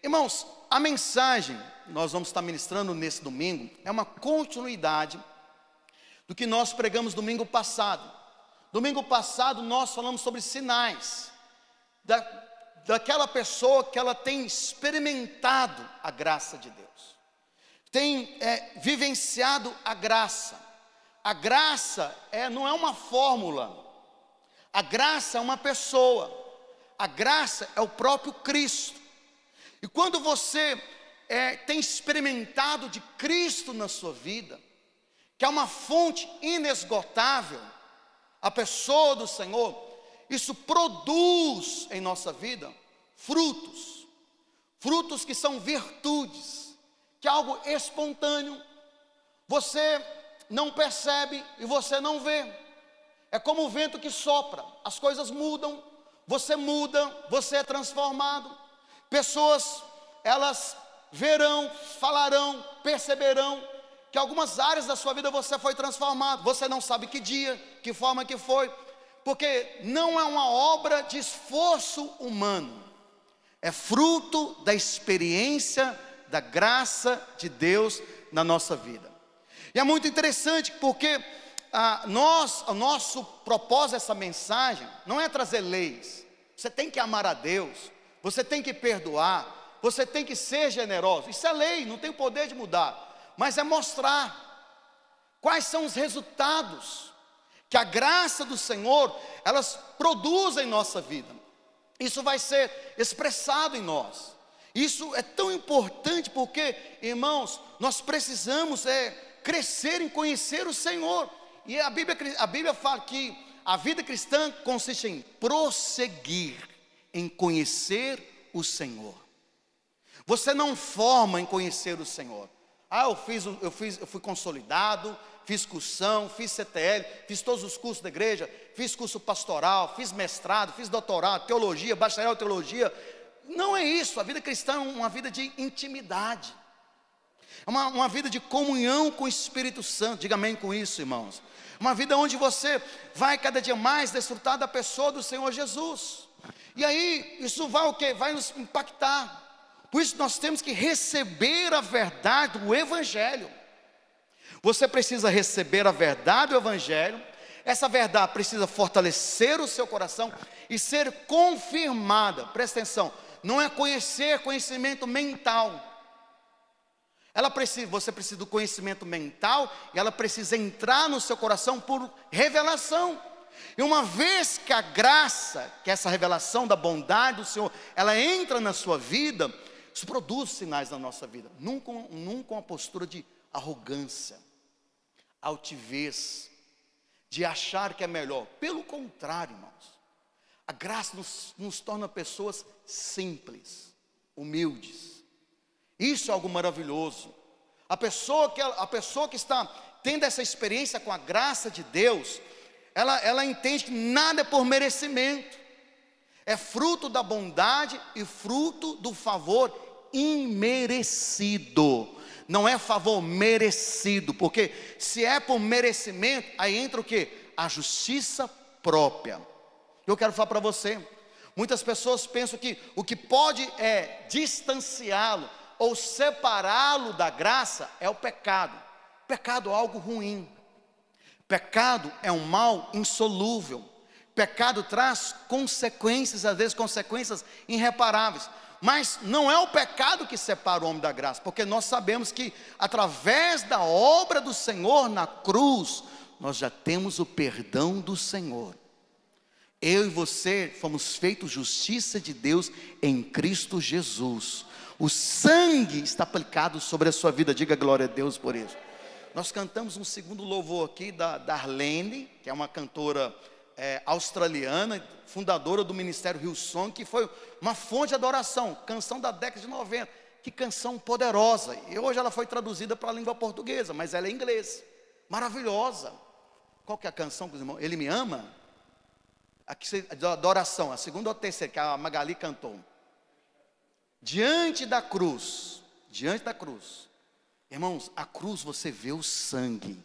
Irmãos, a mensagem que nós vamos estar ministrando nesse domingo é uma continuidade do que nós pregamos domingo passado. Domingo passado nós falamos sobre sinais daquela pessoa que ela tem experimentado a graça de Deus, tem vivenciado a graça. A graça não é uma fórmula, a graça é uma pessoa, a graça é o próprio Cristo. E quando você tem experimentado de Cristo na sua vida, que é uma fonte inesgotável, a pessoa do Senhor, isso produz em nossa vida frutos que são virtudes, que é algo espontâneo, você não percebe e você não vê. É como o vento que sopra, as coisas mudam, muda, você é transformado. Pessoas, elas verão, falarão, perceberão que algumas áreas da sua vida você foi transformado. Você não sabe que dia, que forma que foi, porque não é uma obra de esforço humano, é fruto da experiência, da graça de Deus na nossa vida. E é muito interessante porque o nosso propósito dessa mensagem não é trazer leis. Você tem que amar a Deus, você tem que perdoar, você tem que ser generoso. Isso é lei, não tem o poder de mudar. Mas é mostrar quais são os resultados que a graça do Senhor, elas produzem em nossa vida. Isso vai ser expressado em nós. Isso é tão importante porque, irmãos, nós precisamos crescer em conhecer o Senhor. E a Bíblia fala que a vida cristã consiste em prosseguir, em conhecer o Senhor. Você não forma em conhecer o Senhor. Eu fui consolidado, fiz cursão, fiz CTL, fiz todos os cursos da igreja, fiz curso pastoral, fiz mestrado, fiz doutorado, teologia, bacharel em teologia. Não é isso. A vida cristã é uma vida de intimidade, é uma vida de comunhão com o Espírito Santo. Diga amém com isso, irmãos. Uma vida onde você vai cada dia mais desfrutar da pessoa do Senhor Jesus. E aí, isso vai o quê? Vai nos impactar. Por isso nós temos que receber a verdade do Evangelho. Você precisa receber a verdade do Evangelho. Essa verdade precisa fortalecer o seu coração e ser confirmada. Presta atenção, não é conhecimento mental. Você precisa do conhecimento mental e ela precisa entrar no seu coração por revelação. E uma vez que a graça, que é essa revelação da bondade do Senhor, ela entra na sua vida, isso produz sinais na nossa vida. Nunca uma postura de arrogância, altivez, de achar que é melhor. Pelo contrário, irmãos, a graça nos torna pessoas simples, humildes. Isso é algo maravilhoso. A pessoa que está tendo essa experiência com a graça de Deus, ela entende que nada é por merecimento. É fruto da bondade e fruto do favor imerecido. Não é favor merecido, porque se é por merecimento, aí entra o quê? A justiça própria. Eu quero falar para você, muitas pessoas pensam que o que pode distanciá-lo ou separá-lo da graça é o pecado. Pecado é algo ruim. Pecado é um mal insolúvel. Pecado traz consequências, às vezes consequências irreparáveis. Mas não é o pecado que separa o homem da graça, porque nós sabemos que através da obra do Senhor na cruz, nós já temos o perdão do Senhor. Eu e você fomos feitos justiça de Deus em Cristo Jesus. O sangue está aplicado sobre a sua vida, diga glória a Deus por isso. Nós cantamos um segundo louvor aqui da Darlene, que é uma cantora australiana, fundadora do Ministério Hillsong, que foi uma fonte de adoração, canção da década de 90, que canção poderosa, e hoje ela foi traduzida para a língua portuguesa, mas ela é em inglês, maravilhosa. Qual que é a canção, irmão? Ele me ama? Aqui, da adoração, a segunda ou a terceira, que a Magali cantou. Diante da cruz, irmãos, a cruz você vê o sangue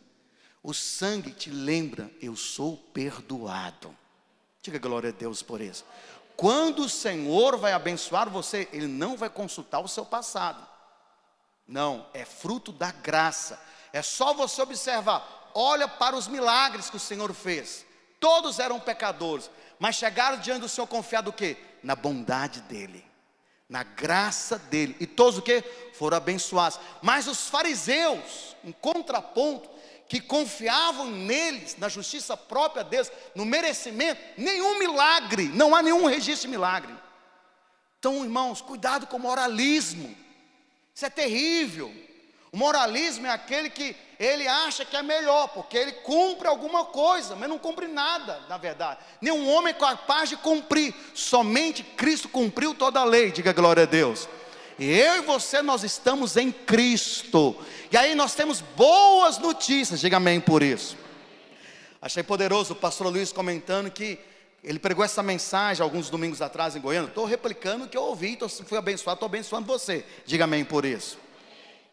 te lembra, eu sou perdoado. Diga glória a Deus por isso. quando o Senhor vai abençoar você, Ele não vai consultar o seu passado. Não, é fruto da graça. É só você observar. Olha para os milagres que o Senhor fez. Todos eram pecadores, mas chegaram diante do Senhor confiado o quê? Na bondade dEle, na graça dEle. E todos o quê? Foram abençoados. Mas os fariseus, em contraponto, que confiavam neles, na justiça própria deles, no merecimento, nenhum milagre, não há nenhum registro de milagre. Então, irmãos, cuidado com o moralismo. Isso é terrível. O moralismo é aquele que ele acha que é melhor, porque ele cumpre alguma coisa, mas não cumpre nada, na verdade. Nenhum homem é capaz de cumprir, somente Cristo cumpriu toda a lei, diga glória a Deus. E eu e você, nós estamos em Cristo, e aí nós temos boas notícias, diga amém por isso. Achei poderoso o pastor Luiz comentando que ele pregou essa mensagem alguns domingos atrás em Goiânia. Estou replicando o que eu ouvi, fui abençoado, estou abençoando você, diga amém por isso.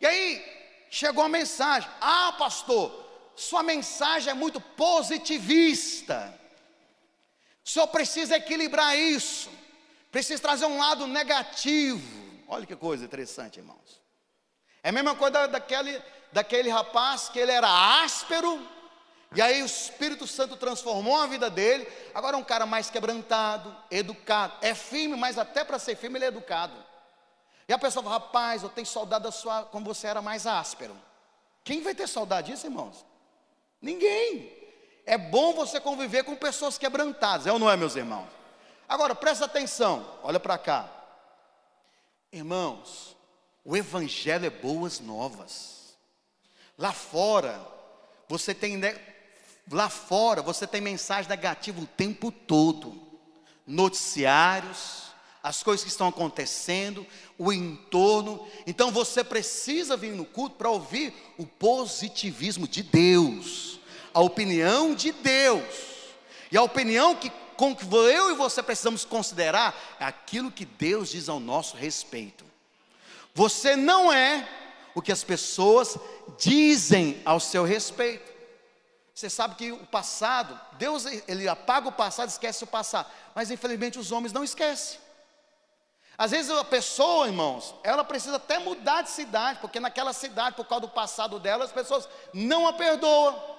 E aí, chegou a mensagem: ah, pastor, sua mensagem é muito positivista, o senhor precisa equilibrar isso, precisa trazer um lado negativo. Olha que coisa interessante, irmãos. É a mesma coisa daquele rapaz que ele era áspero, e aí o Espírito Santo transformou a vida dele. Agora é um cara mais quebrantado, educado, é firme, mas até para ser firme ele é educado. E a pessoa fala: rapaz, eu tenho saudade da sua, como você era mais áspero. Quem vai ter saudade disso, irmãos? Ninguém. É bom você conviver com pessoas quebrantadas, é ou não é, meus irmãos? Agora, presta atenção, olha para cá. Irmãos, o Evangelho é boas novas. Lá fora, você tem mensagem negativa o tempo todo. Noticiários, as coisas que estão acontecendo, o entorno. Então você precisa vir no culto para ouvir o positivismo de Deus, a opinião de Deus. E a opinião com que eu e você precisamos considerar é aquilo que Deus diz ao nosso respeito. Você não é o que as pessoas dizem ao seu respeito. Você sabe que o passado, Deus ele apaga o passado, esquece o passado, mas infelizmente os homens não esquecem. Às vezes a pessoa, irmãos, ela precisa até mudar de cidade, porque naquela cidade, por causa do passado dela, as pessoas não a perdoam.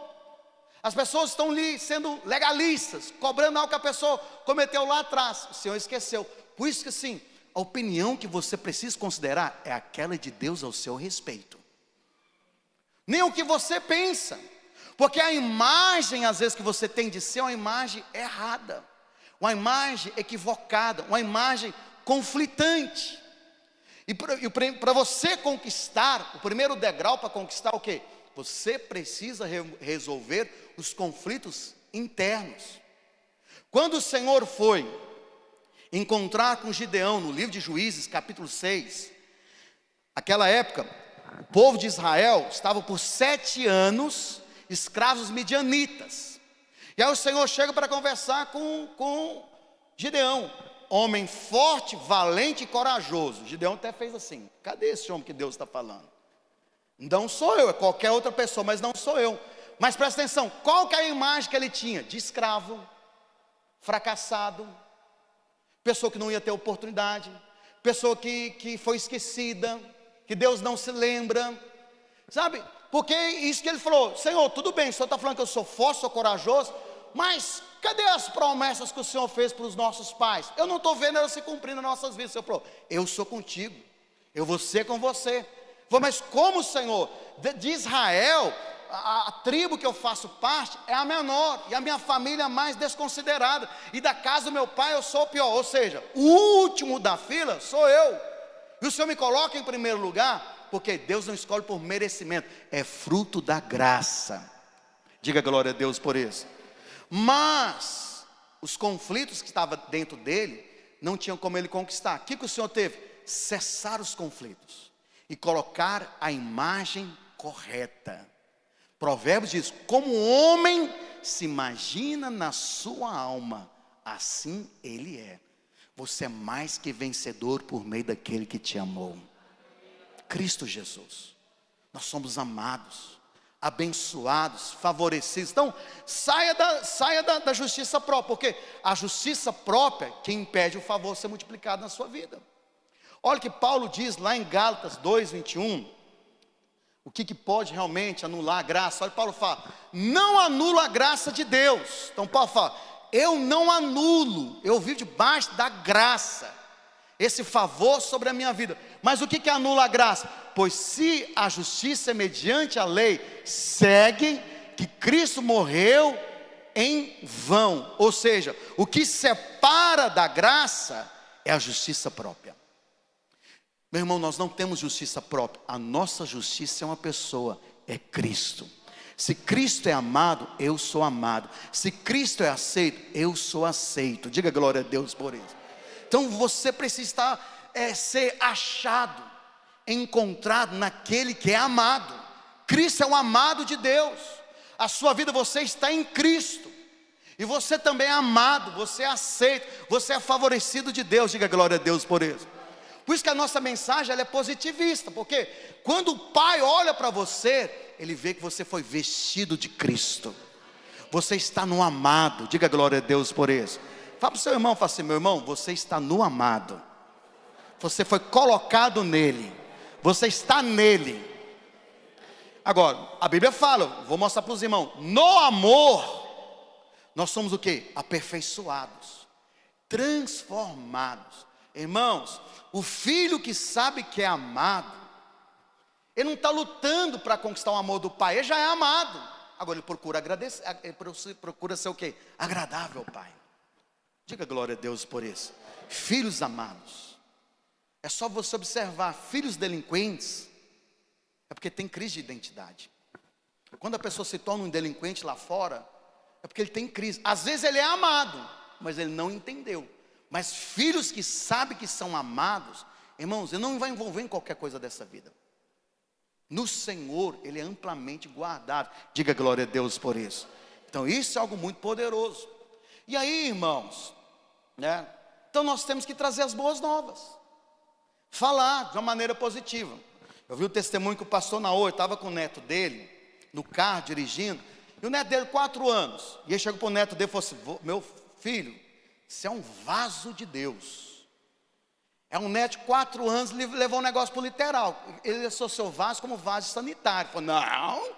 As pessoas estão ali sendo legalistas, cobrando algo que a pessoa cometeu lá atrás. O Senhor esqueceu. Por isso que assim, a opinião que você precisa considerar é aquela de Deus ao seu respeito. Nem o que você pensa. Porque a imagem, às vezes, que você tem de ser, é uma imagem errada, uma imagem equivocada, uma imagem conflitante. E para você conquistar, o primeiro degrau para conquistar o quê? Você precisa resolver os conflitos internos. Quando o Senhor foi encontrar com Gideão no livro de Juízes, capítulo 6, aquela época, o povo de Israel estava por 7 anos escravos midianitas. E aí o Senhor chega para conversar com Gideão, homem forte, valente e corajoso. Gideão até fez assim: cadê esse homem que Deus está falando? Não sou eu, é qualquer outra pessoa, mas não sou eu. Mas presta atenção, qual que é a imagem que ele tinha? De escravo, fracassado, pessoa que não ia ter oportunidade, pessoa que foi esquecida, que Deus não se lembra, sabe? Porque isso que ele falou: Senhor, tudo bem, o Senhor está falando que eu sou forte, sou corajoso, mas cadê as promessas que o Senhor fez para os nossos pais? Eu não estou vendo elas se cumprindo nas nossas vidas. O Senhor falou: eu sou contigo, eu vou ser com você. Mas como, Senhor? De Israel, a tribo que eu faço parte é a menor, e a minha família é a mais desconsiderada, e da casa do meu pai eu sou o pior. Ou seja, o último da fila sou eu, e o Senhor me coloca em primeiro lugar, porque Deus não escolhe por merecimento, é fruto da graça. Diga glória a Deus por isso. Mas os conflitos que estavam dentro dele não tinham como ele conquistar. O que o Senhor teve? Cessar os conflitos e colocar a imagem correta. Provérbios diz: como o homem se imagina na sua alma, assim ele é. Você é mais que vencedor por meio daquele que te amou, Cristo Jesus. Nós somos amados, abençoados, favorecidos. Então, saia da justiça própria, porque a justiça própria que impede o favor ser multiplicado na sua vida. Olha o que Paulo diz lá em Gálatas 2:21, o que pode realmente anular a graça. Olha, Paulo fala, não anula a graça de Deus. Então Paulo fala, eu não anulo, eu vivo debaixo da graça, esse favor sobre a minha vida. Mas o que anula a graça? Pois se a justiça é mediante a lei, segue que Cristo morreu em vão. Ou seja, o que separa da graça é a justiça própria. Meu irmão, nós não temos justiça própria. A nossa justiça é uma pessoa, é Cristo. Se Cristo é amado, eu sou amado. Se Cristo é aceito, eu sou aceito. Diga glória a Deus por isso. Então você precisa ser achado, encontrado naquele que é amado. Cristo é o amado de Deus. A sua vida, você está em Cristo. E você também é amado, você é aceito, você é favorecido de Deus. Diga glória a Deus por isso. Por isso que a nossa mensagem ela é positivista, porque quando o Pai olha para você, Ele vê que você foi vestido de Cristo. Você está no amado. Diga glória a Deus por isso. Fala para o seu irmão, fala assim, meu irmão, você está no amado. Você foi colocado nele. Você está nele. Agora, a Bíblia fala, vou mostrar para os irmãos, no amor, nós somos o quê? Aperfeiçoados, transformados. Irmãos, o filho que sabe que é amado, ele não está lutando para conquistar o amor do pai, ele já é amado. Agora ele procura agradecer, ele procura ser o quê? Agradável ao pai. Diga glória a Deus por isso. Filhos amados, é só você observar, filhos delinquentes, é porque tem crise de identidade. Quando a pessoa se torna um delinquente lá fora, é porque ele tem crise. Às vezes ele é amado, mas ele não entendeu. Mas filhos que sabem que são amados, irmãos, ele não vai envolver em qualquer coisa dessa vida. No Senhor, ele é amplamente guardado. Diga glória a Deus por isso. Então isso é algo muito poderoso. E aí, irmãos, né? Então nós temos que trazer as boas novas. Falar de uma maneira positiva. Eu vi o testemunho que o pastor Naor estava com o neto dele, no carro, dirigindo. E o neto dele, 4 anos. E ele chegou para o neto dele e falou assim, meu filho, você é um vaso de Deus. É um neto de 4 anos, levou um negócio para o literal. Ele associou vaso como vaso sanitário. Falou, não,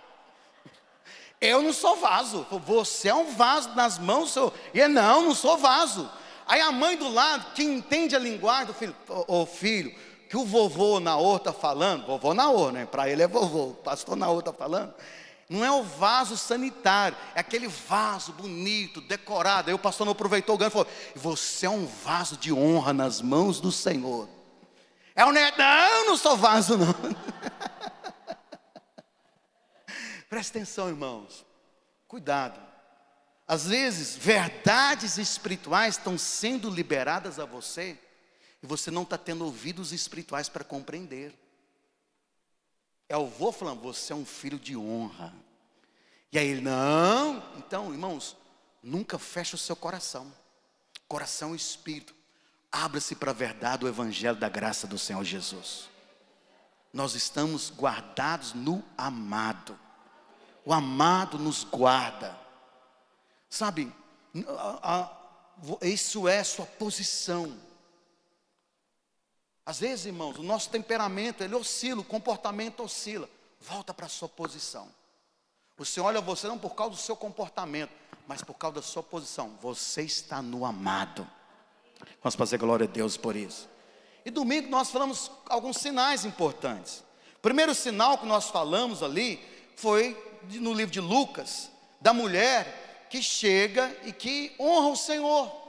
eu não sou vaso. Falou, você é um vaso nas mãos do Senhor. E ele, não sou vaso. Aí a mãe do lado, que entende a linguagem do filho, ô filho, que o vovô Naor está falando, vovô Naor, né? Para ele é vovô, o pastor Naor está falando. Não é o vaso sanitário, é aquele vaso bonito, decorado. Aí o pastor não aproveitou o ganho e falou, você é um vaso de honra nas mãos do Senhor. É o neto, não sou vaso não. Presta atenção, irmãos, cuidado. Às vezes, verdades espirituais estão sendo liberadas a você, e você não está tendo ouvidos espirituais para compreender. É o vô falando, você é um filho de honra. E aí ele, não. Então, irmãos, nunca feche o seu coração. Coração e espírito. Abra-se para a verdade do evangelho da graça do Senhor Jesus. Nós estamos guardados no amado. O amado nos guarda. Sabe, isso é sua posição. Às vezes, irmãos, o nosso temperamento, ele oscila, o comportamento oscila. Volta para a sua posição. O Senhor olha você não por causa do seu comportamento, mas por causa da sua posição. Você está no amado. Vamos fazer glória a Deus por isso. E domingo nós falamos alguns sinais importantes. O primeiro sinal que nós falamos ali foi no livro de Lucas, da mulher que chega e que honra o Senhor.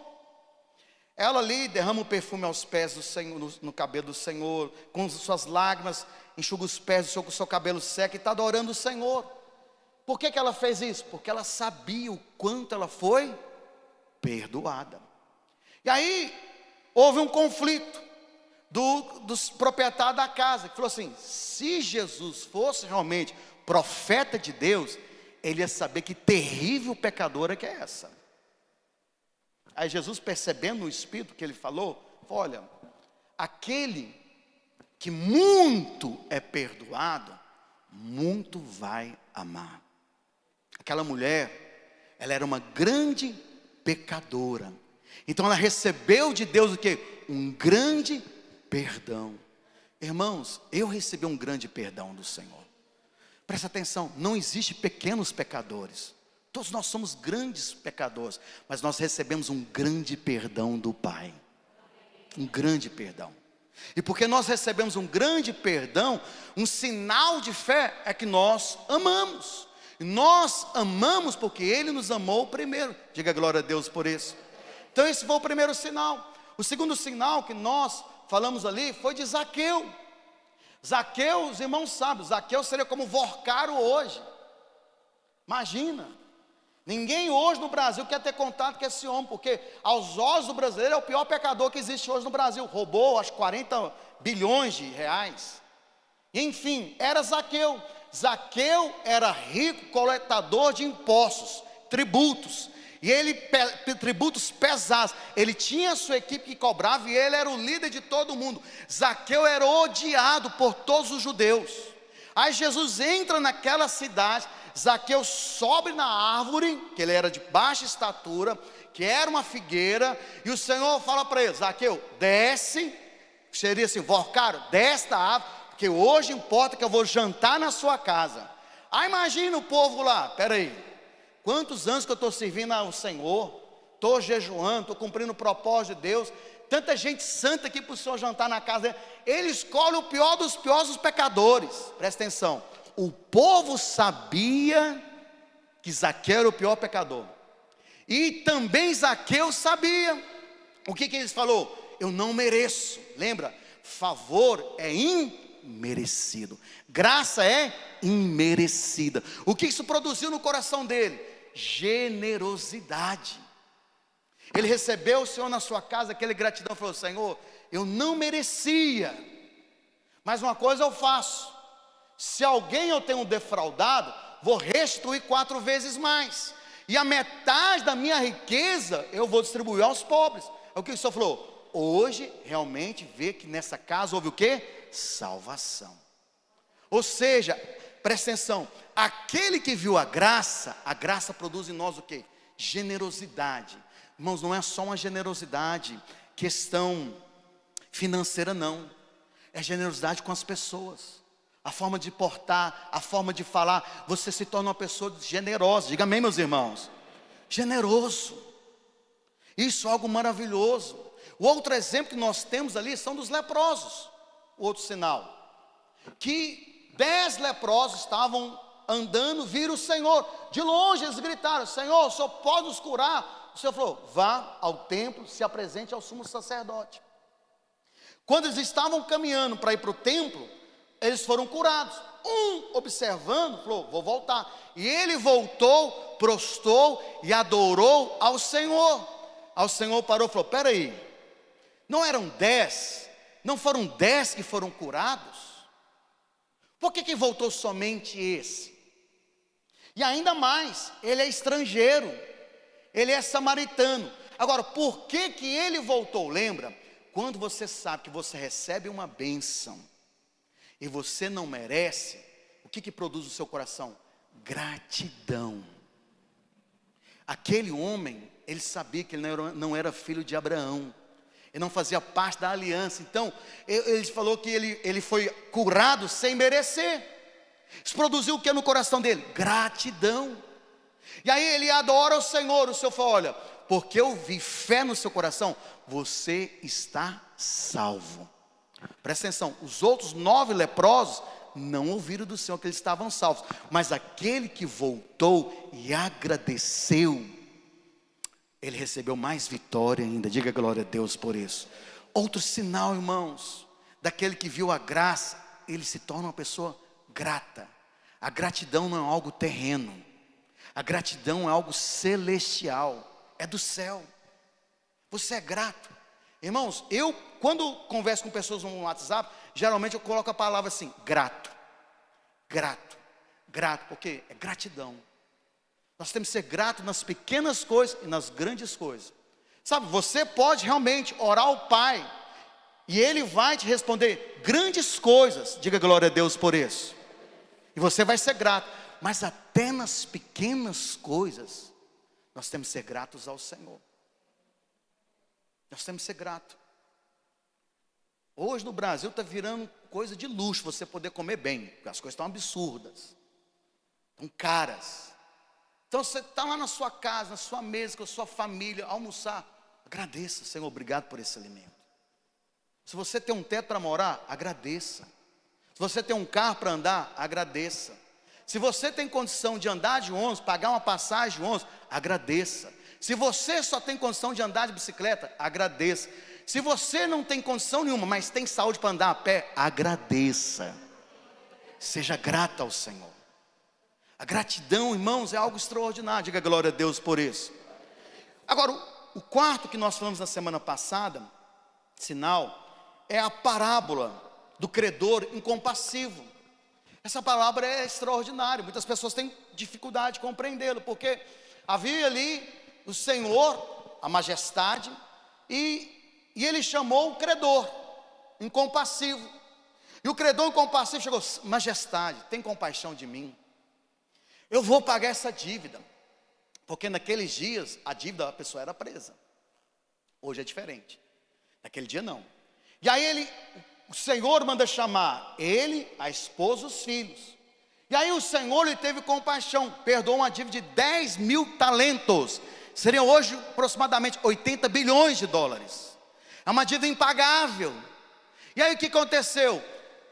Ela ali derrama o perfume aos pés do Senhor, no cabelo do Senhor, com suas lágrimas, enxuga os pés do Senhor com o seu cabelo seco e está adorando o Senhor. Por que ela fez isso? Porque ela sabia o quanto ela foi perdoada. E aí, houve um conflito dos proprietários da casa, que falou assim, se Jesus fosse realmente profeta de Deus, ele ia saber que terrível pecadora que é essa. Aí Jesus, percebendo no Espírito que ele falou, olha, aquele que muito é perdoado, muito vai amar. Aquela mulher, ela era uma grande pecadora. Então ela recebeu de Deus o quê? Um grande perdão. Irmãos, eu recebi um grande perdão do Senhor. Presta atenção, não existe pequenos pecadores. Todos nós somos grandes pecadores, mas nós recebemos um grande perdão do Pai. Um grande perdão. E porque nós recebemos um grande perdão, um sinal de fé é que nós amamos. E nós amamos porque Ele nos amou primeiro. Diga glória a Deus por isso. Então esse foi o primeiro sinal. O segundo sinal que nós falamos ali foi de Zaqueu. Zaqueu, os irmãos sabem, Zaqueu seria como Vorcaro hoje. Imagina. Ninguém hoje no Brasil quer ter contato com esse homem, porque aos olhos do brasileiro é o pior pecador que existe hoje no Brasil. Roubou acho 40 bilhões de reais. Enfim, era Zaqueu. Zaqueu era rico, coletador de impostos, tributos. E ele, tributos pesados. Ele tinha a sua equipe que cobrava e ele era o líder de todo mundo. Zaqueu era odiado por todos os judeus. Aí Jesus entra naquela cidade. Zaqueu sobe na árvore, que ele era de baixa estatura, que era uma figueira, e o Senhor fala para ele: Zaqueu, desce, seria assim, Vorcaro, desce da árvore, porque hoje importa que eu vou jantar na sua casa. Aí imagina o povo lá, peraí, quantos anos que eu estou servindo ao Senhor, estou jejuando, estou cumprindo o propósito de Deus, tanta gente santa aqui para o Senhor jantar na casa dele. Ele escolhe o pior dos piores dos pecadores, presta atenção. O povo sabia que Zaqueu era o pior pecador. E também Zaqueu sabia. O que eles falou? Eu não mereço. Lembra? Favor é imerecido. Graça é imerecida. O que isso produziu no coração dele? Generosidade. Ele recebeu o Senhor na sua casa, aquele gratidão, falou: Senhor, eu não merecia, mas uma coisa eu faço. Se alguém eu tenho defraudado, vou restituir 4 vezes mais. E a metade da minha riqueza eu vou distribuir aos pobres. É o que o Senhor falou. Hoje realmente vê que nessa casa houve o quê? Salvação. Ou seja, presta atenção. Aquele que viu a graça produz em nós o quê? Generosidade. Irmãos, não é só uma generosidade, questão financeira não. É generosidade com as pessoas. A forma de portar, a forma de falar, você se torna uma pessoa generosa. Diga amém, meus irmãos. Generoso. Isso é algo maravilhoso. O outro exemplo que nós temos ali são dos leprosos. O outro sinal. Que 10 leprosos estavam andando, viram o Senhor. De longe eles gritaram: Senhor, o Senhor pode nos curar? O Senhor falou: vá ao templo, se apresente ao sumo sacerdote. Quando eles estavam caminhando para ir para o templo, eles foram curados. Um observando, falou: vou voltar. E ele voltou, prostrou e adorou ao Senhor. Ao Senhor parou e falou: peraí, não eram 10? Não foram 10 que foram curados? Por que voltou somente esse? E ainda mais, ele é estrangeiro, ele é samaritano. Agora, por que ele voltou? Lembra? Quando você sabe que você recebe uma bênção e você não merece, o que produz no seu coração? Gratidão. Aquele homem, ele sabia que ele não era filho de Abraão, ele não fazia parte da aliança. Então, ele falou que ele foi curado sem merecer. Isso produziu o que no coração dele? Gratidão. E aí ele adora o Senhor. O Senhor falou: olha, porque eu vi fé no seu coração, você está salvo. Presta atenção, os outros 9 leprosos não ouviram do Senhor que eles estavam salvos, mas aquele que voltou e agradeceu, ele recebeu mais vitória ainda. Diga glória a Deus por isso. Outro sinal, irmãos, daquele que viu a graça, ele se torna uma pessoa grata. A gratidão não é algo terreno, a gratidão é algo celestial, é do céu. Você é grato. Irmãos, eu quando converso com pessoas no WhatsApp, geralmente eu coloco a palavra assim: grato, grato, grato, porque é gratidão. Nós temos que ser gratos nas pequenas coisas e nas grandes coisas. Sabe, você pode realmente orar ao Pai e Ele vai te responder grandes coisas. Diga glória a Deus por isso. E você vai ser grato. Mas até nas pequenas coisas, nós temos que ser gratos ao Senhor. Nós temos que ser gratos. Hoje no Brasil está virando coisa de luxo você poder comer bem, porque as coisas estão absurdas, estão caras. Então você está lá na sua casa, na sua mesa, com a sua família, almoçar, agradeça, Senhor, obrigado por esse alimento. Se você tem um teto para morar, agradeça. Se você tem um carro para andar, agradeça. Se você tem condição de andar de ônibus, pagar uma passagem de ônibus, agradeça. Se você só tem condição de andar de bicicleta, agradeça. Se você não tem condição nenhuma, mas tem saúde para andar a pé, agradeça. Seja grata ao Senhor. A gratidão, irmãos, é algo extraordinário. Diga glória a Deus por isso. Agora, o quarto que nós falamos na semana passada, sinal, é a parábola do credor incompassivo. Essa palavra é extraordinária. Muitas pessoas têm dificuldade de compreendê-lo, porque havia ali o Senhor, a majestade, e ele chamou o credor incompassivo. E o credor incompassivo chegou: majestade, tem compaixão de mim. Eu vou pagar essa dívida. Porque naqueles dias a dívida da pessoa era presa. Hoje é diferente. Naquele dia não. E aí o Senhor manda chamar ele, a esposa, os filhos. E aí o Senhor lhe teve compaixão, perdoou uma dívida de 10 mil talentos. Seriam hoje aproximadamente 80 bilhões de dólares. É uma dívida impagável. E aí o que aconteceu?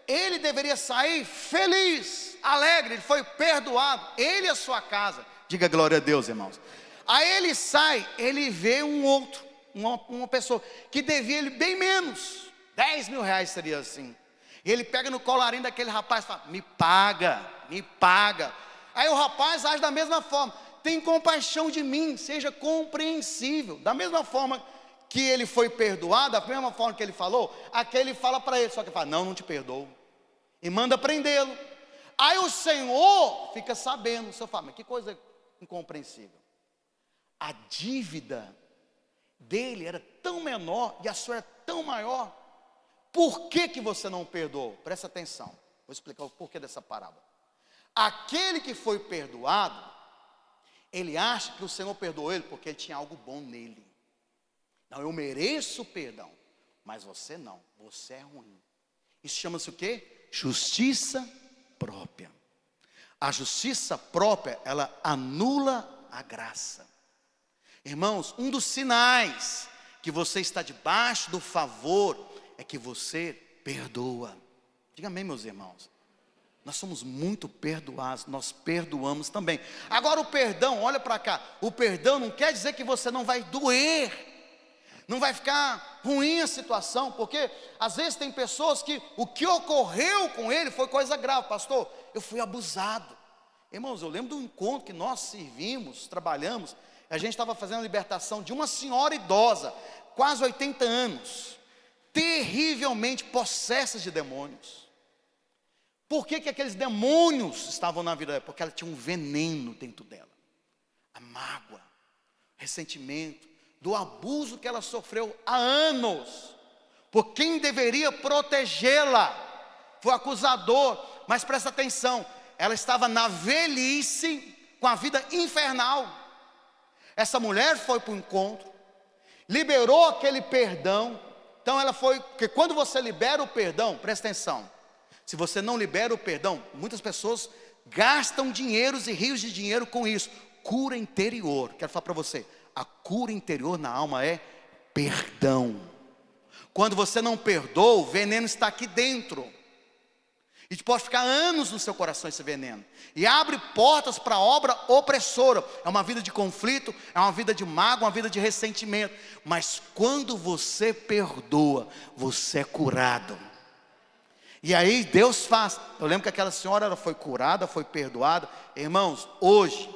Ele deveria sair feliz, alegre, ele foi perdoado, ele e a sua casa. Diga glória a Deus, irmãos. Aí ele sai, ele vê um outro, uma pessoa que devia ele bem menos, 10 mil reais seria assim. E ele pega no colarinho daquele rapaz e fala: me paga, me paga. Aí o rapaz age da mesma forma: tem compaixão de mim, seja compreensível. Da mesma forma que ele foi perdoado, da mesma forma que ele falou, aquele fala para ele, só que ele fala: não te perdoo, e manda prendê-lo. Aí o Senhor fica sabendo. O Senhor fala: mas que coisa incompreensível. A dívida dele era tão menor e a sua era tão maior. Por que você não perdoou? Presta atenção, vou explicar o porquê dessa parábola. Aquele que foi perdoado, ele acha que o Senhor perdoou ele porque ele tinha algo bom nele. Não, eu mereço perdão, mas você não, você é ruim. Isso chama-se o quê? Justiça própria. A justiça própria, ela anula a graça. Irmãos, um dos sinais que você está debaixo do favor é que você perdoa. Diga amém, meus irmãos. Nós somos muito perdoados, nós perdoamos também. Agora o perdão, olha para cá, o perdão não quer dizer que você não vai doer, não vai ficar ruim a situação, porque às vezes tem pessoas que o que ocorreu com ele foi coisa grave. Pastor, eu fui abusado. Irmãos, eu lembro do encontro que nós servimos, trabalhamos, a gente estava fazendo a libertação de uma senhora idosa, quase 80 anos, terrivelmente possessa de demônios. Por que aqueles demônios estavam na vida dela? Porque ela tinha um veneno dentro dela. A mágoa, ressentimento, do abuso que ela sofreu há anos. Por quem deveria protegê-la foi o acusador. Mas presta atenção, ela estava na velhice, com a vida infernal. Essa mulher foi para o encontro, liberou aquele perdão. Então ela foi, porque quando você libera o perdão, presta atenção, se você não libera o perdão, muitas pessoas gastam dinheiros e rios de dinheiro com isso. Cura interior, quero falar para você, a cura interior na alma é perdão. Quando você não perdoa, o veneno está aqui dentro, e pode ficar anos no seu coração esse veneno, e abre portas para a obra opressora. É uma vida de conflito, é uma vida de mágoa, uma vida de ressentimento. Mas quando você perdoa, você é curado. E aí Deus faz. Eu lembro que aquela senhora, ela foi curada, foi perdoada. Irmãos, hoje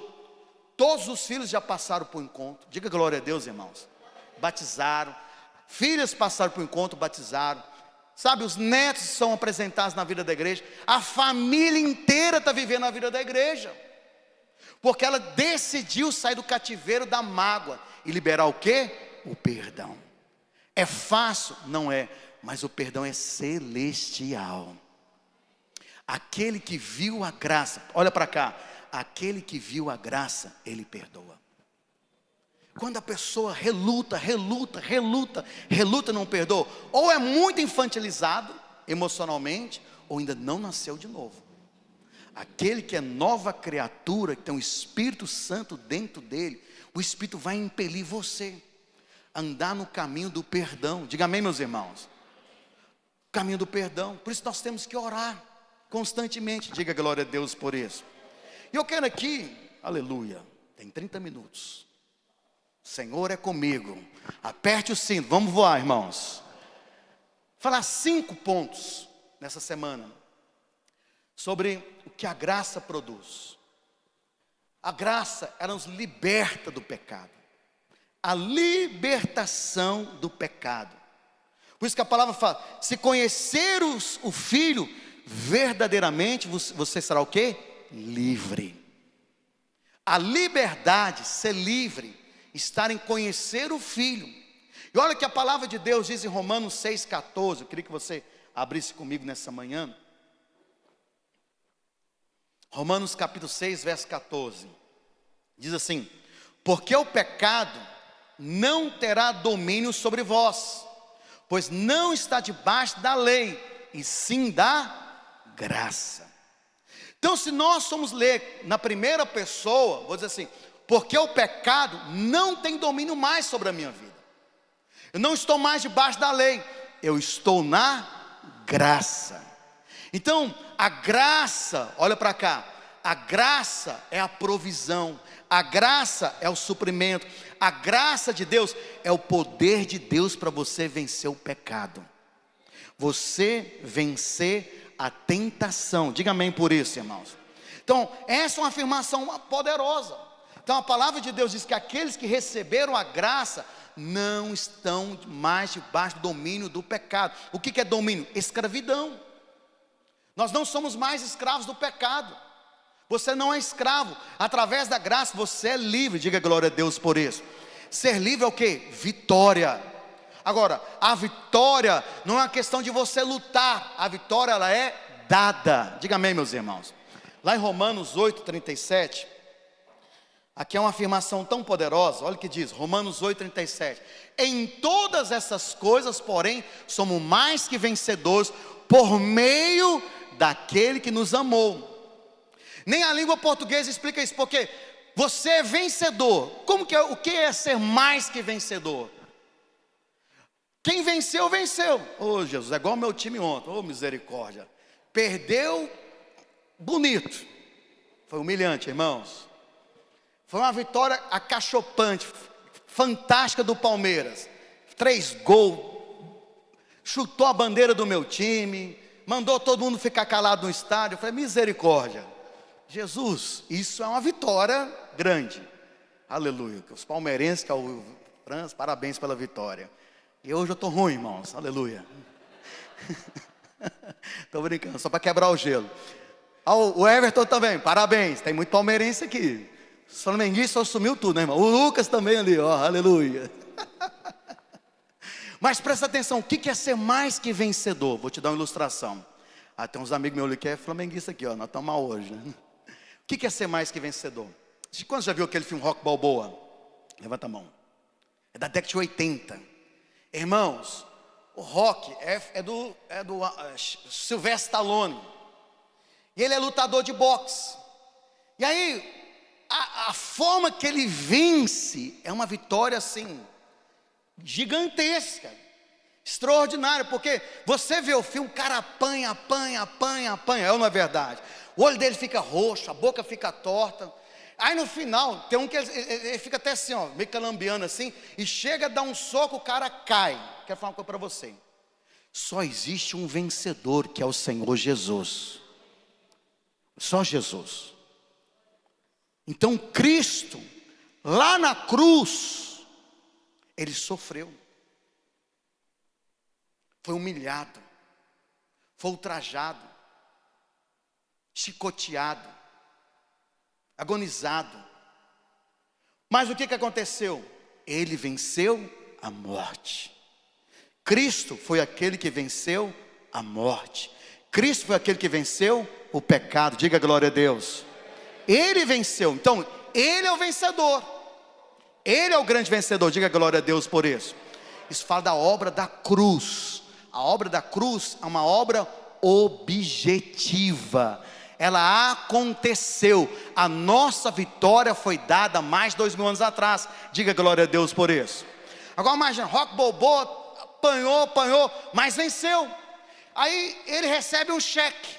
todos os filhos já passaram por encontro. Diga glória a Deus, irmãos. Batizaram. Filhas passaram por encontro, batizaram. Sabe, os netos são apresentados na vida da igreja. A família inteira está vivendo a vida da igreja. Porque ela decidiu sair do cativeiro da mágoa e liberar o quê? O perdão. É fácil? Não é. Mas o perdão é celestial. Aquele que viu a graça, olha para cá, aquele que viu a graça, ele perdoa. Quando a pessoa reluta, não perdoa, ou é muito infantilizado emocionalmente, ou ainda não nasceu de novo. Aquele que é nova criatura, que tem o Espírito Santo dentro dele, o Espírito vai impelir você a andar no caminho do perdão. Diga amém, meus irmãos. Caminho do perdão. Por isso nós temos que orar constantemente. Diga glória a Deus por isso. E eu quero aqui, aleluia, tem 30 minutos. O Senhor é comigo. Aperte o cinto, vamos voar, irmãos. Falar 5 pontos nessa semana sobre o que a graça produz. A graça, ela nos liberta do pecado. A libertação do pecado. Por isso que a palavra fala, se conhecer o Filho, verdadeiramente você será o quê? Livre. A liberdade, ser livre, estar em conhecer o Filho. E olha que a palavra de Deus diz em Romanos 6,14, eu queria que você abrisse comigo nessa manhã. Romanos capítulo 6, verso 14, diz assim: porque o pecado não terá domínio sobre vós, pois não está debaixo da lei, e sim da graça. Então, se nós somos ler na primeira pessoa, vou dizer assim, porque o pecado não tem domínio mais sobre a minha vida. Eu não estou mais debaixo da lei, eu estou na graça. Então, a graça, olha para cá, a graça é a provisão, a graça é o suprimento, a graça de Deus é o poder de Deus para você vencer o pecado. Você vencer a tentação. Diga amém por isso, irmãos. Então, essa é uma afirmação poderosa. Então, a palavra de Deus diz que aqueles que receberam a graça não estão mais debaixo do domínio do pecado. O que é domínio? Escravidão. Nós não somos mais escravos do pecado. Você não é escravo. Através da graça você é livre. Diga glória a Deus por isso. Ser livre é o quê? Vitória. Agora, a vitória não é uma questão de você lutar. A vitória, ela é dada. Diga amém, meus irmãos. Lá em Romanos 8:37, aqui é uma afirmação tão poderosa. Olha o que diz, Romanos 8:37. Em todas essas coisas, porém, somos mais que vencedores por meio daquele que nos amou. Nem a língua portuguesa explica isso, porque você é vencedor. O que é ser mais que vencedor? Quem venceu, venceu. Oh Jesus, é igual meu time ontem, oh misericórdia. Perdeu bonito. Foi humilhante, irmãos. Foi uma vitória acachopante, fantástica do Palmeiras. 3 gols, chutou a bandeira do meu time, mandou todo mundo ficar calado no estádio. Eu falei, misericórdia. Jesus, isso é uma vitória grande. Aleluia. Os palmeirenses, que é o Franz, parabéns pela vitória. E hoje eu estou ruim, irmãos. Aleluia. Estou brincando, só para quebrar o gelo. O Everton também, parabéns. Tem muito palmeirense aqui. O flamenguista assumiu tudo, né, irmão? O Lucas também ali, ó, aleluia. Mas presta atenção, o que é ser mais que vencedor? Vou te dar uma ilustração. Tem uns amigos meus ali que é flamenguista aqui, ó, nós estamos mal hoje, né? O que é ser mais que vencedor? Quando já viu aquele filme Rock Balboa? Levanta a mão. É da década de 80. Irmãos, o Rock é do Sylvester Stallone. E ele é lutador de boxe. E aí, a forma que ele vence é uma vitória assim, gigantesca, extraordinária. Porque você vê o filme, o cara apanha, é ou não é verdade? O olho dele fica roxo, a boca fica torta. Aí no final, tem um que ele fica até assim, ó, meio calambiando assim, e chega a dar um soco, o cara cai. Quero falar uma coisa para você. Só existe um vencedor, que é o Senhor Jesus. Só Jesus. Então Cristo, lá na cruz, Ele sofreu. Foi humilhado. Foi ultrajado. Chicoteado. Agonizado. Mas o que aconteceu? Ele venceu a morte. Cristo foi aquele que venceu a morte. Cristo foi aquele que venceu o pecado. Diga glória a Deus. Ele venceu. Então, Ele é o vencedor. Ele é o grande vencedor. Diga glória a Deus por isso. Isso fala da obra da cruz. A obra da cruz é uma obra objetiva. Ela aconteceu. A nossa vitória foi dada mais de 2000 anos atrás. Diga glória a Deus por isso. Agora imagina, Rock Balboa apanhou, mas venceu. Aí ele recebe um cheque,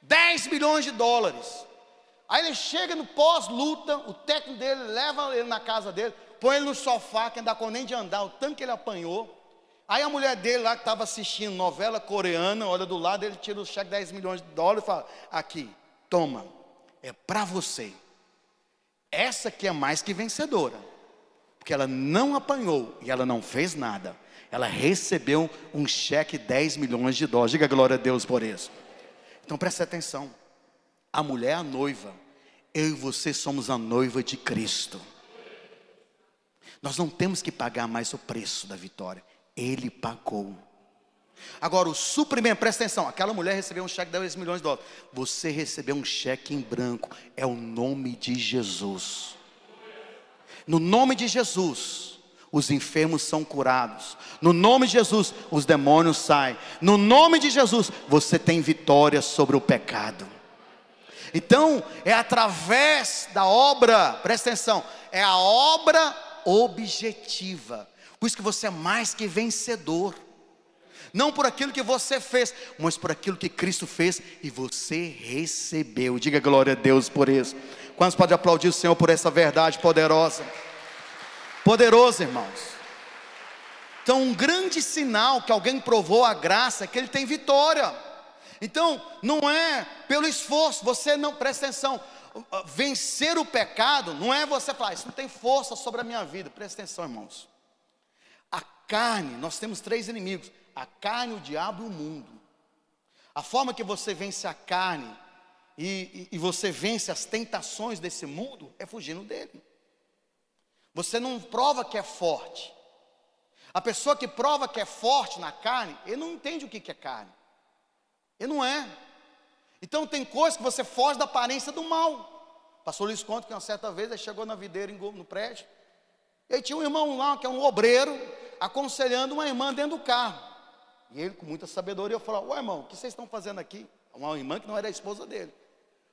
10 milhões de dólares. Aí ele chega no pós-luta, o técnico dele leva ele na casa dele, põe ele no sofá, que não dá conta nem de andar, o tanto que ele apanhou. Aí a mulher dele lá, que estava assistindo novela coreana, olha do lado, ele tira o cheque de 10 milhões de dólares e fala: aqui, toma, é para você. Essa aqui é mais que vencedora, porque ela não apanhou e ela não fez nada. Ela recebeu um cheque de 10 milhões de dólares. Diga glória a Deus por isso. Então preste atenção. A mulher é a noiva. Eu e você somos a noiva de Cristo. Nós não temos que pagar mais o preço da vitória. Ele pagou. Agora o suprimento, presta atenção. Aquela mulher recebeu um cheque de 10 milhões de dólares. Você recebeu um cheque em branco. É o nome de Jesus. No nome de Jesus, os enfermos são curados. No nome de Jesus, os demônios saem. No nome de Jesus, você tem vitória sobre o pecado. Então, é através da obra, presta atenção, é a obra objetiva. Por isso que você é mais que vencedor. Não por aquilo que você fez, mas por aquilo que Cristo fez e você recebeu. Diga glória a Deus por isso. Quantos podem aplaudir o Senhor por essa verdade poderosa? Poderoso, irmãos. Então, um grande sinal que alguém provou a graça é que ele tem vitória. Então, não é pelo esforço, você não, presta atenção, vencer o pecado não é você falar: isso não tem força sobre a minha vida. Presta atenção, irmãos. A carne, nós temos 3 inimigos: a carne, o diabo e o mundo. A forma que você vence a carne e você vence as tentações desse mundo é fugindo dele. Você não prova que é forte. A pessoa que prova que é forte na carne, ele não entende o que é carne. Ele não é. Então tem coisas que você foge da aparência do mal. Pastor Luiz conta que uma certa vez ele chegou na videira no prédio, e aí tinha um irmão lá, que é um obreiro, aconselhando uma irmã dentro do carro. E ele, com muita sabedoria, falou: ué, irmão, o que vocês estão fazendo aqui? Uma irmã que não era a esposa dele.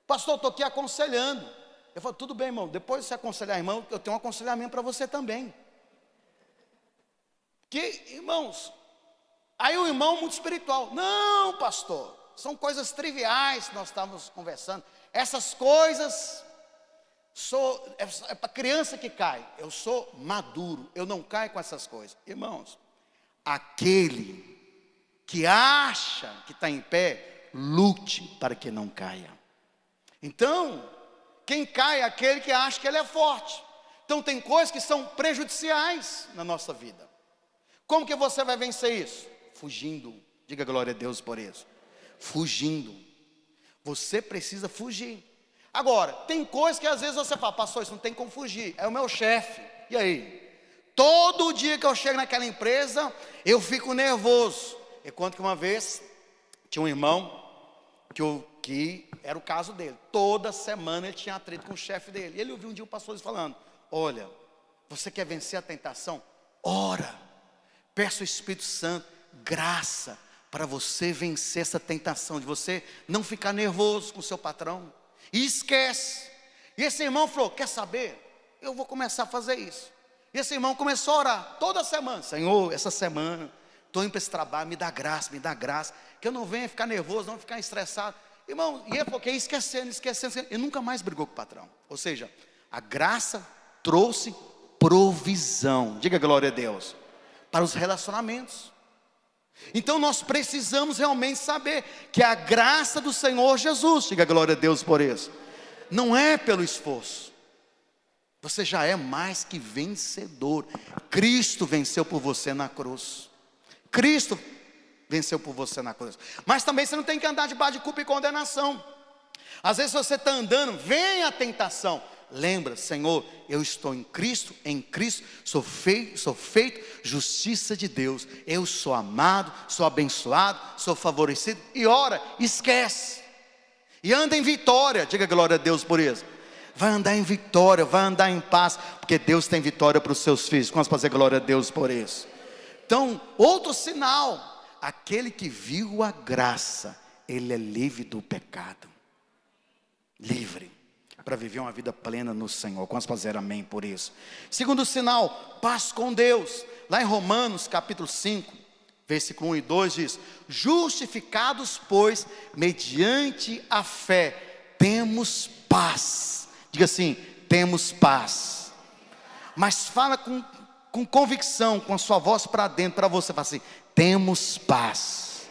Pastor, eu estou aqui aconselhando. Eu falei: tudo bem, irmão, depois de você aconselhar a irmã, eu tenho um aconselhamento para você também. Que, irmãos, aí o irmão muito espiritual: não, pastor, são coisas triviais que nós estávamos conversando. Essas coisas, é para criança que cai. Eu sou maduro, eu não caio com essas coisas. Irmãos, aquele que acha que está em pé, lute para que não caia. Então, quem cai é aquele que acha que ele é forte. Então tem coisas que são prejudiciais na nossa vida. Como que você vai vencer isso? Fugindo. Diga glória a Deus por isso. Fugindo. Você precisa fugir. Agora, tem coisas que às vezes você fala: pastor, isso não tem como fugir, é o meu chefe. E aí? Todo dia que eu chego naquela empresa, eu fico nervoso. E conto que uma vez tinha um irmão que era o caso dele. Toda semana ele tinha atrito com o chefe dele. E ele ouviu um dia o pastor falando: olha, você quer vencer a tentação? Ora, peça o Espírito Santo graça para você vencer essa tentação de você não ficar nervoso com o seu patrão. E esquece. E esse irmão falou: quer saber? Eu vou começar a fazer isso. E esse irmão começou a orar toda semana: Senhor, essa semana estou indo para esse trabalho, me dá graça, que eu não venha ficar nervoso, não ficar estressado. Irmão, e ele falou que ia esquecendo, e nunca mais brigou com o patrão. Ou seja, a graça trouxe provisão, diga glória a Deus, para os relacionamentos. Então nós precisamos realmente saber que a graça do Senhor Jesus, diga glória a Deus por isso, não é pelo esforço. Você já é mais que vencedor. Cristo venceu por você na cruz. Cristo venceu por você na cruz. Mas também você não tem que andar debaixo de culpa e condenação. Às vezes você está andando, vem a tentação. lembra, Senhor, eu estou em Cristo sou feito justiça de Deus, eu sou amado, sou abençoado, sou favorecido, e ora, esquece, e anda em vitória, diga glória a Deus por isso. Vai andar em vitória, vai andar em paz, porque Deus tem vitória para os seus filhos. Vamos fazer glória a Deus por isso. Então, outro sinal, aquele que viu a graça, ele é livre do pecado, livre, para viver uma vida plena no Senhor. Vamos fazer amém por isso. Segundo sinal, paz com Deus. Lá em Romanos capítulo 5, versículo 1 e 2 diz: justificados, pois, mediante a fé, temos paz. Diga assim, temos paz. Mas fala com convicção, com a sua voz para dentro, para você, fala assim, temos paz.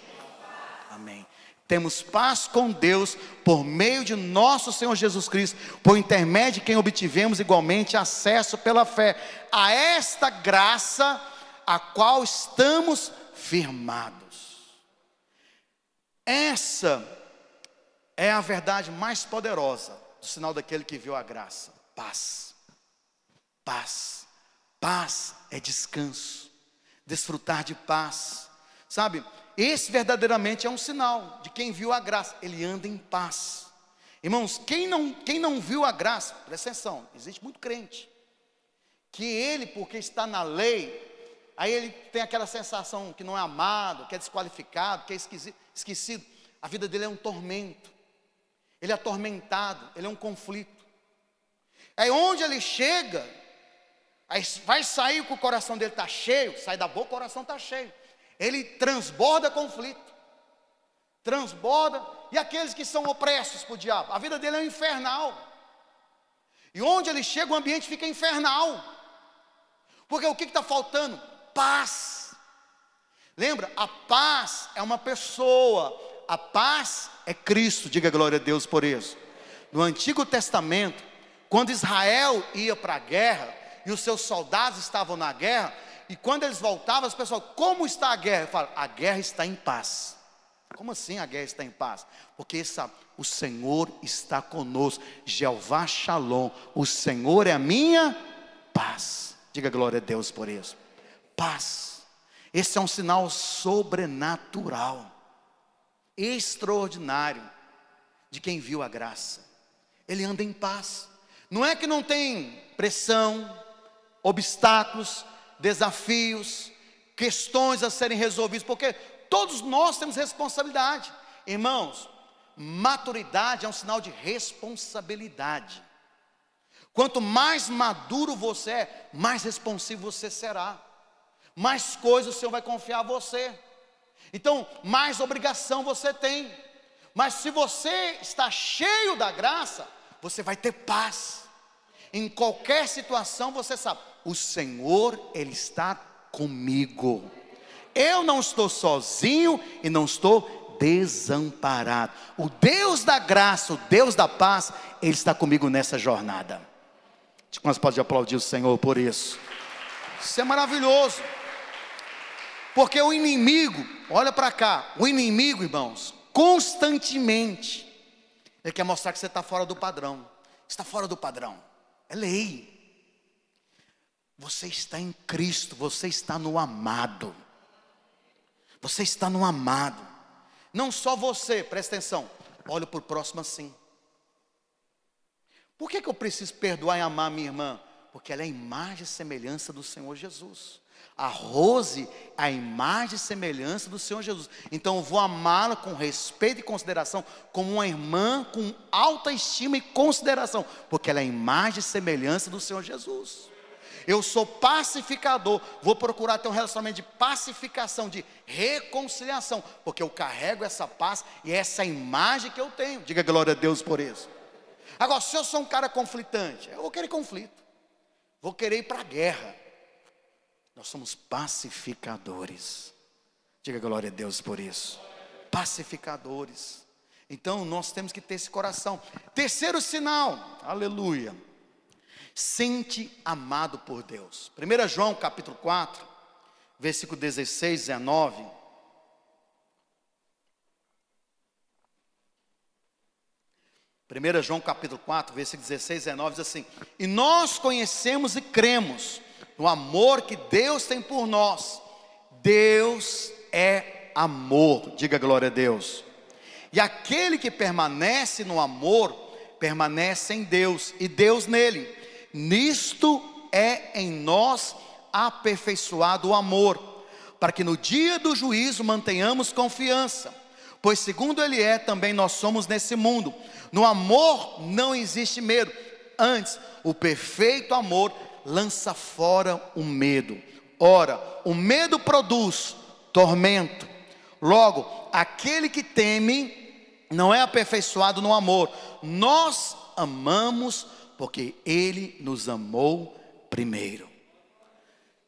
Amém. Temos paz com Deus, por meio de nosso Senhor Jesus Cristo, por intermédio de quem obtivemos igualmente acesso pela fé, a esta graça, a qual estamos firmados. Essa é a verdade mais poderosa do sinal daquele que viu a graça. Paz, paz, paz é descanso, desfrutar de paz, sabe? Esse verdadeiramente é um sinal de quem viu a graça, ele anda em paz. Irmãos, quem não viu a graça, presta atenção, existe muito crente, que ele, porque está na lei, aí ele tem aquela sensação que não é amado, que é desqualificado, que é esquecido, a vida dele é um tormento, ele é atormentado, ele é um conflito. Aí onde ele chega, aí vai sair que o coração dele está cheio, sai da boca, o coração está cheio. Ele transborda conflito, transborda, e aqueles que são opressos por diabo, a vida dele é infernal. E onde ele chega, o ambiente fica infernal. Porque o que está faltando? Paz. Lembra, a paz é uma pessoa, a paz é Cristo, diga glória a Deus por isso. No Antigo Testamento, quando Israel ia para a guerra, e os seus soldados estavam na guerra, e quando eles voltavam, as pessoas, como está a guerra? Eu falo, a guerra está em paz. Como assim a guerra está em paz? Porque o Senhor está conosco, Jeová Shalom, o Senhor é a minha paz. Diga glória a Deus por isso. Paz, esse é um sinal sobrenatural, extraordinário, de quem viu a graça. Ele anda em paz. Não é que não tem pressão, obstáculos, desafios, questões a serem resolvidas, porque todos nós temos responsabilidade. Irmãos, maturidade é um sinal de responsabilidade. Quanto mais maduro você é, mais responsivo você será, mais coisas o Senhor vai confiar a você, então mais obrigação você tem. Mas se você está cheio da graça, você vai ter paz. Em qualquer situação você sabe, o Senhor, Ele está comigo. Eu não estou sozinho e não estou desamparado. O Deus da graça, o Deus da paz, Ele está comigo nessa jornada. Nós podemos aplaudir o Senhor por isso. Isso é maravilhoso. Porque o inimigo, olha para cá, o inimigo, irmãos, constantemente, ele quer mostrar que você está fora do padrão. Está fora do padrão, é lei. Você está em Cristo, você está no amado. Você está no amado. Não só você, presta atenção, olha para o próximo assim. Por que eu preciso perdoar e amar minha irmã? Porque ela é a imagem e semelhança do Senhor Jesus. A Rose é a imagem e semelhança do Senhor Jesus. Então eu vou amá-la com respeito e consideração, como uma irmã com alta estima e consideração, porque ela é a imagem e semelhança do Senhor Jesus. Eu sou pacificador, vou procurar ter um relacionamento de pacificação, de reconciliação, porque eu carrego essa paz e essa imagem que eu tenho. Diga glória a Deus por isso. Agora, se eu sou um cara conflitante, eu vou querer conflito, vou querer ir para a guerra. Nós somos pacificadores. Diga glória a Deus por isso. Pacificadores. Então nós temos que ter esse coração. Terceiro sinal, aleluia. Sente amado por Deus. 1 João capítulo 4, versículo 16, 19. 1 João capítulo 4, versículo 16 e 19 diz assim: e nós conhecemos e cremos no amor que Deus tem por nós. Deus é amor, diga glória a Deus. E aquele que permanece no amor, permanece em Deus e Deus nele. Nisto é em nós aperfeiçoado o amor, para que no dia do juízo mantenhamos confiança. Pois segundo Ele é, também nós somos nesse mundo. No amor não existe medo. Antes, o perfeito amor lança fora o medo. Ora, o medo produz tormento. Logo, aquele que teme não é aperfeiçoado no amor. Nós amamos porque Ele nos amou primeiro.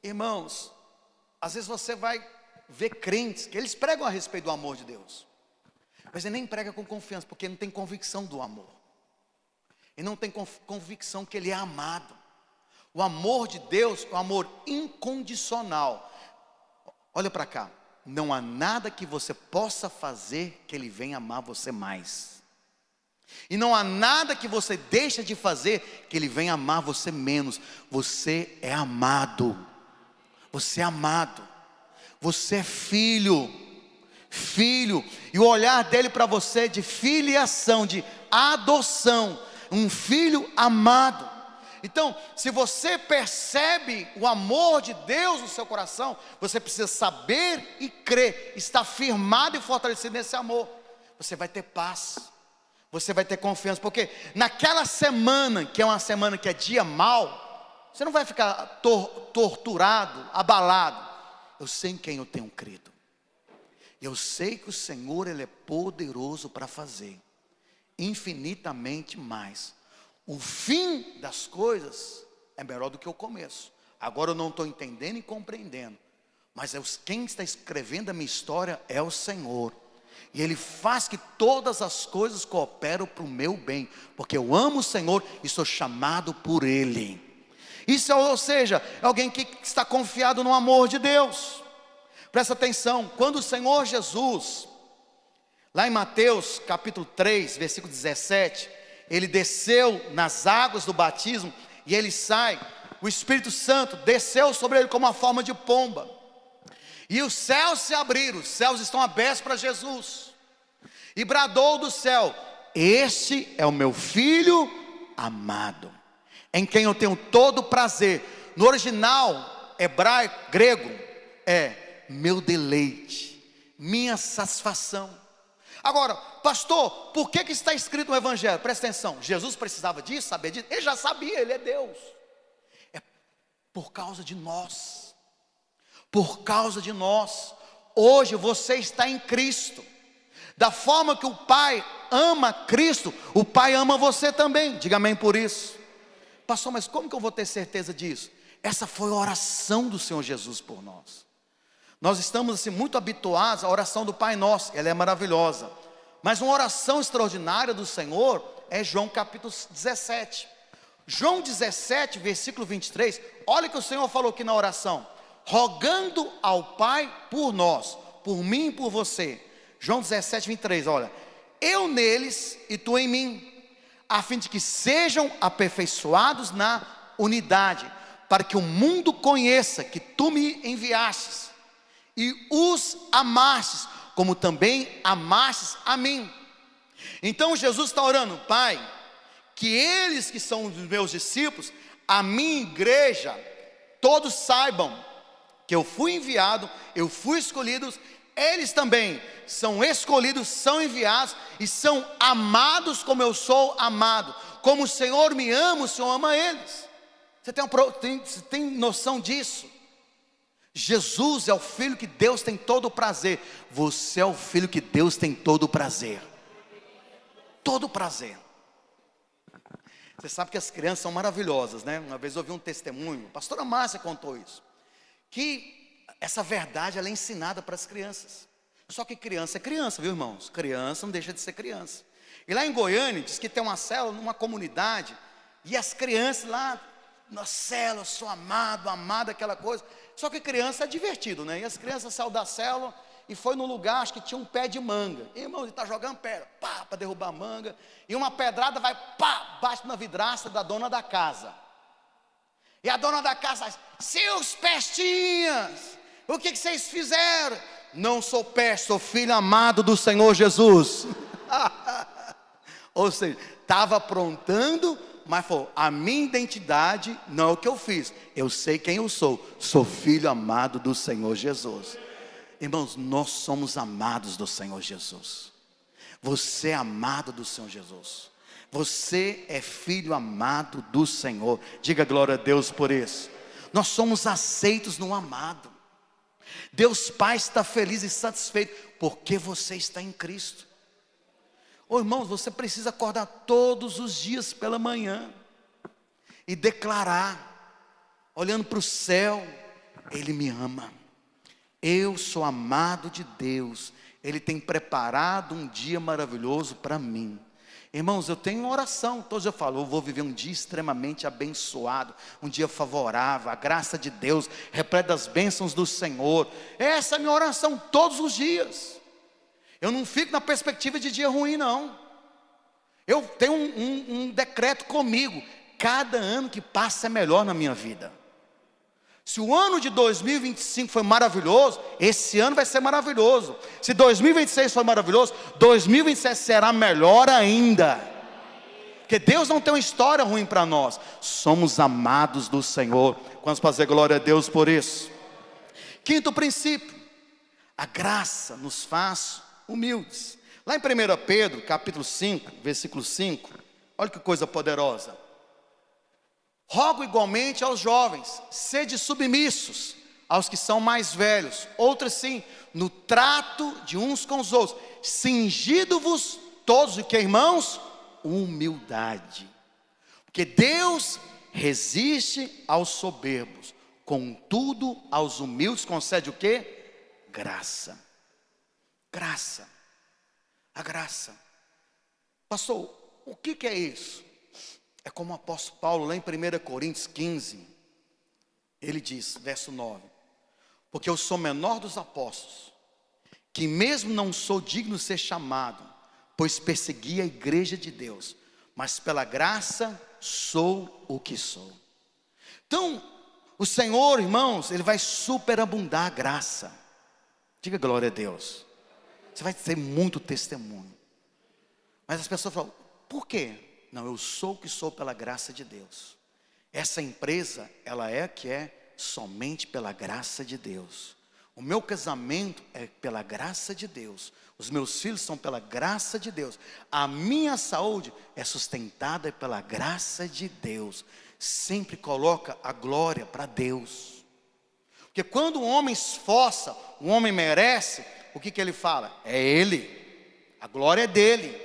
Irmãos, às vezes você vai ver crentes que eles pregam a respeito do amor de Deus, mas ele nem prega com confiança, porque não tem convicção do amor. Ele não tem convicção que ele é amado. O amor de Deus é um amor incondicional. Olha para cá, não há nada que você possa fazer que Ele venha amar você mais. E não há nada que você deixa de fazer que Ele venha amar você menos. Você é amado. Você é amado. Você é filho. Filho. E o olhar dele para você é de filiação, de adoção. Um filho amado. Então, se você percebe o amor de Deus no seu coração, você precisa saber e crer, estar firmado e fortalecido nesse amor. Você vai ter paz, você vai ter confiança, porque naquela semana, que é uma semana que é dia mau, você não vai ficar torturado, abalado. Eu sei em quem eu tenho crido. Eu sei que o Senhor, Ele é poderoso para fazer infinitamente mais. O fim das coisas é melhor do que o começo. Agora eu não estou entendendo e compreendendo, mas quem está escrevendo a minha história é o Senhor. E Ele faz que todas as coisas cooperam para o meu bem, porque eu amo o Senhor e sou chamado por Ele. Isso, ou seja, é alguém que está confiado no amor de Deus. Presta atenção, quando o Senhor Jesus, lá em Mateus capítulo 3, versículo 17, Ele desceu nas águas do batismo e Ele sai, o Espírito Santo desceu sobre Ele como uma forma de pomba, e os céus se abriram, os céus estão abertos para Jesus, e bradou do céu: este é o meu Filho amado, em quem eu tenho todo prazer. No original hebraico, grego, é meu deleite, minha satisfação. Agora, pastor, por que está escrito no Evangelho? Presta atenção, Jesus precisava disso, saber disso? Ele já sabia, Ele é Deus. É por causa de nós. Por causa de nós. Hoje você está em Cristo. Da forma que o Pai ama Cristo, o Pai ama você também. Diga amém por isso. Pastor, mas como que eu vou ter certeza disso? Essa foi a oração do Senhor Jesus por nós. Nós estamos assim muito habituados à oração do Pai Nosso, ela é maravilhosa. Mas uma oração extraordinária do Senhor é João capítulo 17. João 17, versículo 23, olha o que o Senhor falou aqui na oração: rogando ao Pai por nós, por mim e por você. João 17, 23, olha: eu neles e tu em mim, a fim de que sejam aperfeiçoados na unidade, para que o mundo conheça que tu me enviastes e os amastes, como também amastes a mim. Então Jesus está orando: Pai, que eles que são os meus discípulos, a minha igreja, todos saibam que eu fui enviado, eu fui escolhido, eles também são escolhidos, são enviados e são amados como eu sou amado. Como o Senhor me ama, o Senhor ama eles. Você tem noção disso? Jesus é o Filho que Deus tem todo o prazer. Você é o Filho que Deus tem todo o prazer. Todo o prazer. Você sabe que as crianças são maravilhosas, né? Uma vez eu ouvi um testemunho, a pastora Márcia contou isso, que essa verdade ela é ensinada para as crianças. Só que criança é criança, viu, irmãos? Criança não deixa de ser criança. E lá em Goiânia, diz que tem uma célula, numa comunidade, e as crianças lá na célula, sou amado, amada, aquela coisa. Só que criança é divertido, né? E as crianças saem da célula e foi num lugar, acho que tinha um pé de manga. Irmão, ele está jogando pedra, pá, para derrubar a manga, e uma pedrada vai, pá, bate na vidraça da dona da casa. E a dona da casa diz: seus pestinhas, o que vocês fizeram? Não sou peste, sou filho amado do Senhor Jesus. Ou seja, estava aprontando, mas falou: a minha identidade não é o que eu fiz, eu sei quem eu sou filho amado do Senhor Jesus. Irmãos, nós somos amados do Senhor Jesus. Você é amado do Senhor Jesus. Você é filho amado do Senhor. Diga glória a Deus por isso. Nós somos aceitos no amado. Deus Pai está feliz e satisfeito porque você está em Cristo. Irmãos, você precisa acordar todos os dias pela manhã e declarar, olhando para o céu: Ele me ama, eu sou amado de Deus, Ele tem preparado um dia maravilhoso para mim. Irmãos, eu tenho uma oração, todos eu falo: eu vou viver um dia extremamente abençoado, um dia favorável, a graça de Deus, repleto das bênçãos do Senhor. Essa é a minha oração todos os dias. Eu não fico na perspectiva de dia ruim, não. Eu tenho um decreto comigo: cada ano que passa é melhor na minha vida. Se o ano de 2025 foi maravilhoso, esse ano vai ser maravilhoso. Se 2026 foi maravilhoso, 2027 será melhor ainda. Porque Deus não tem uma história ruim para nós. Somos amados do Senhor. Vamos fazer glória a Deus por isso. Quinto princípio: a graça nos faz humildes. Lá em 1 Pedro, capítulo 5, versículo 5, olha que coisa poderosa. Rogo igualmente aos jovens, sede submissos aos que são mais velhos, outros sim, no trato de uns com os outros, cingido-vos todos, o que, irmãos? Humildade. Porque Deus resiste aos soberbos, contudo aos humildes concede o que? Graça. Graça. A graça. Pastor, o que é isso? É como o apóstolo Paulo, lá em 1 Coríntios 15, ele diz, verso 9: porque eu sou menor dos apóstolos, que mesmo não sou digno de ser chamado, pois persegui a igreja de Deus, mas pela graça sou o que sou. Então, o Senhor, irmãos, Ele vai superabundar a graça. Diga glória a Deus. Você vai ter muito testemunho. Mas as pessoas falam: por quê? Não, eu sou o que sou pela graça de Deus. Essa empresa, ela é que é somente pela graça de Deus. O meu casamento é pela graça de Deus. Os meus filhos são pela graça de Deus. A minha saúde é sustentada pela graça de Deus. Sempre coloca a glória para Deus. Porque quando um homem esforça, um homem merece, o que ele fala? É Ele, a glória é dele,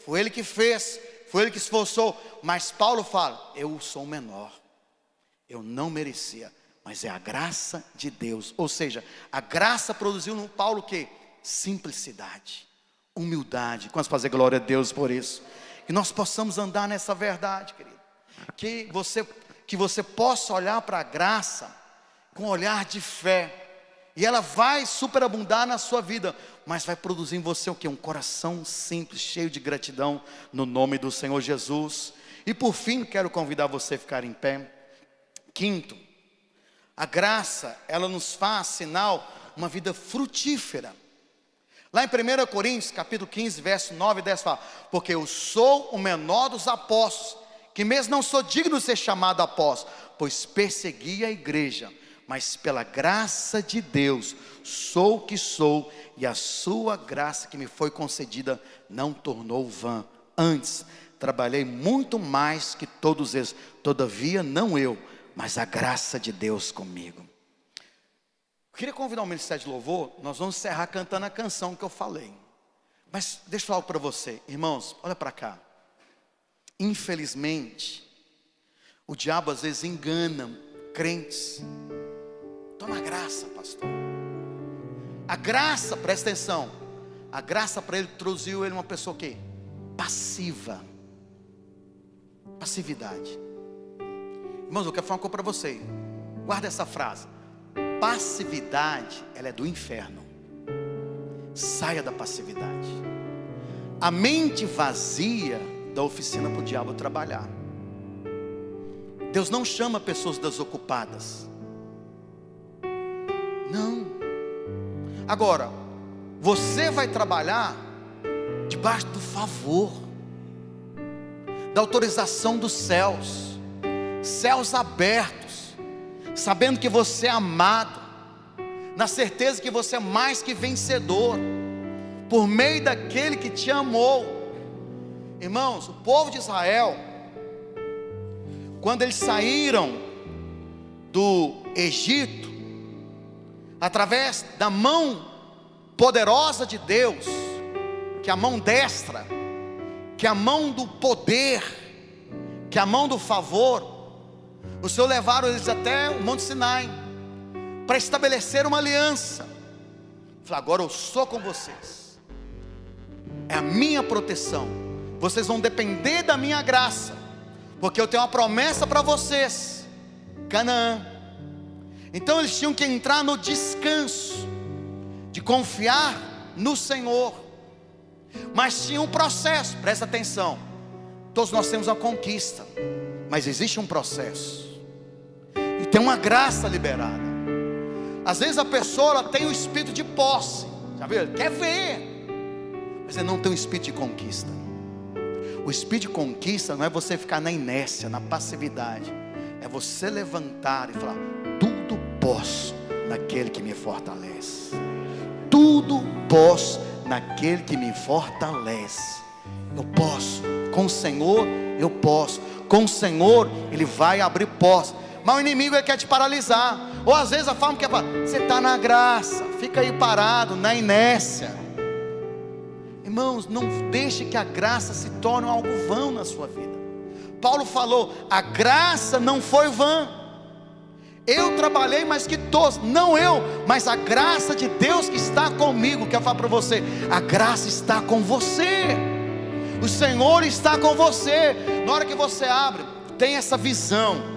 foi Ele que fez, foi Ele que esforçou. Mas Paulo fala: eu sou o menor, eu não merecia, mas é a graça de Deus. Ou seja, a graça produziu no Paulo o quê? Simplicidade, humildade. Quantos fazer glória a Deus por isso? Que nós possamos andar nessa verdade, querido. Que você possa olhar para a graça com um olhar de fé. E ela vai superabundar na sua vida, mas vai produzir em você o quê? Um coração simples, cheio de gratidão, no nome do Senhor Jesus. E por fim, quero convidar você a ficar em pé. Quinto, a graça, ela nos faz sinal uma vida frutífera. Lá em 1 Coríntios, capítulo 15, verso 9 e 10 fala: porque eu sou o menor dos apóstolos, que mesmo não sou digno de ser chamado apóstolo, pois persegui a igreja, mas pela graça de Deus sou o que sou, e a sua graça que me foi concedida não tornou vã. Antes, trabalhei muito mais que todos eles, todavia não eu, mas a graça de Deus comigo. Eu queria convidar o Ministério de Louvor. Nós vamos encerrar cantando a canção que eu falei. Mas deixa eu falar para você, irmãos, olha para cá. Infelizmente, o diabo às vezes engana crentes. Estou na graça, pastor. A graça, presta atenção, a graça para ele trouxe ele uma pessoa que passiva. Passividade. Irmãos, eu quero falar uma coisa para você. Guarda essa frase. Passividade, ela é do inferno. Saia da passividade. A mente vazia da oficina para o diabo trabalhar. Deus não chama pessoas desocupadas. Não. Agora, você vai trabalhar debaixo do favor, da autorização dos céus, céus abertos, sabendo que você é amado, na certeza que você é mais que vencedor, por meio daquele que te amou. Irmãos, o povo de Israel, quando eles saíram do Egito, através da mão poderosa de Deus, que é a mão destra, que é a mão do poder, que é a mão do favor, o Senhor levaram eles até o Monte Sinai, para estabelecer uma aliança. Falei, agora eu sou com vocês, é a minha proteção, vocês vão depender da minha graça, porque eu tenho uma promessa para vocês, Canaã. Então eles tinham que entrar no descanso, de confiar no Senhor, mas tinha um processo, presta atenção, todos nós temos uma conquista, mas existe um processo, e tem uma graça liberada. Às vezes a pessoa ela tem o espírito de posse, já viu? Ele quer ver, mas ele não tem o espírito de conquista. O espírito de conquista não é você ficar na inércia, na passividade, é você levantar e falar, tudo posso naquele que me fortalece. Tudo posso naquele que me fortalece. Eu posso, com o Senhor eu posso, com o Senhor Ele vai abrir portas. Mas o inimigo ele quer te paralisar, ou às vezes a forma que é falar, você está na graça, fica aí parado, na inércia. Irmãos, não deixe que a graça se torne algo vão na sua vida. Paulo falou, a graça não foi vã. Eu trabalhei mais que todos, não eu, mas a graça de Deus que está comigo. Quero falar para você, a graça está com você, o Senhor está com você. Na hora que você abre, tem essa visão.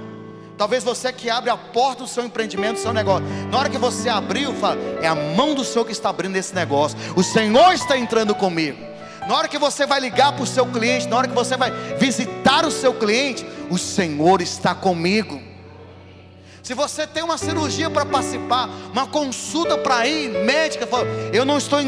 Talvez você que abre a porta do seu empreendimento, do seu negócio, na hora que você abriu, fala, é a mão do Senhor que está abrindo esse negócio, o Senhor está entrando comigo. Na hora que você vai ligar para o seu cliente, na hora que você vai visitar o seu cliente, o Senhor está comigo. Se você tem uma cirurgia para participar, uma consulta para ir médica, fala, eu não estou